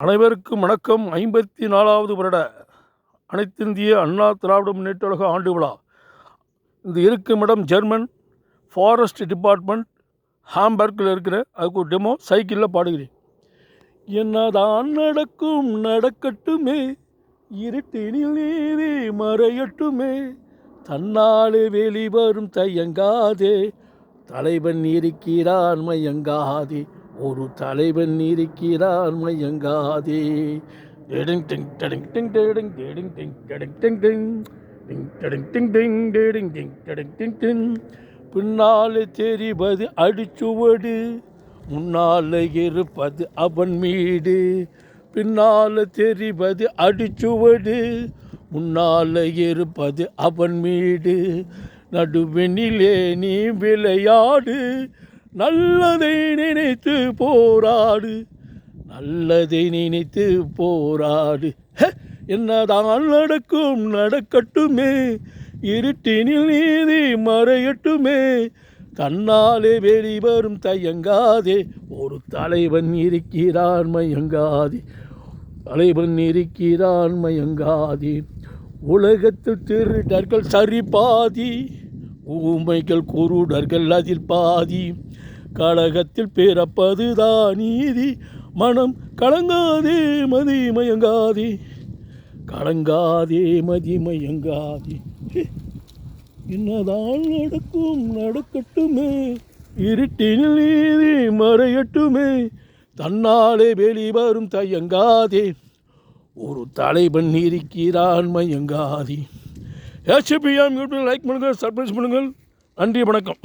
அனைவருக்கும் வணக்கம். 54வது வருட அனைத்திந்திய அண்ணா திராவிட முன்னேற்ற கழக ஆண்டு விழா. இந்த இருக்கும் இடம் ஜெர்மன் ஃபாரஸ்ட் டிபார்ட்மெண்ட், ஹாம்பர்கில் இருக்கிற. அதுக்கு ஒரு டெமோ சைக்கிளில் பாடுகிறேன். என்னதான் நடக்கும் நடக்கட்டுமே, இருட்டினில் நீதி மறையட்டுமே, தன்னாலே வெளிவரும் தயங்காதே, தலைவன் இருக்கிறான் மயங்காதே, ஒரு தலைவன் இருக்கிறான் மயங்காதே. பின்னாலே தெரிவது அடிச்சுவடு, முன்னாலே இருப்பது அவன் மீடு. பின்னாலே தெரிவது அடிச்சுவடு, முன்னாலே இருப்பது அவன் மீடு. நடுவெண்ணிலே நீ விளையாடு, நல்லதை நினைத்து போராடு, நல்லதை நினைத்து போராடு. என்னதான் நடக்கும் நடக்கட்டுமே, இருட்டினில் நீதி மறையட்டுமே, தன்னாலே வெளிவரும் தயங்காதே, ஒரு தலைவன் இருக்கிறான் மயங்காதே, தலைவன் இருக்கிறான் மயங்காதே. உலகத்தில் திருடர்கள் சரி பாதி, ஊமைகள் குருடர்கள் அதில் பாதி, கழகத்தில் பிறப்பதுதான் நீதி, மனம் கலங்காதே மதிமயங்காதே, கலங்காதே மதிமயங்காதே. என்னதான் நடக்கும் நடக்கட்டுமே, இருட்டினில் நீதி மறையட்டுமே, தன்னாலே வெளிவரும் தயங்காதே, ஒரு தலைவன் இருக்கிறான் மயங்காதே. HPM யூடியூப் லைக் பண்ணுங்கள், சப்ஸ்கிரைப் பண்ணுங்கள். நன்றி, வணக்கம்.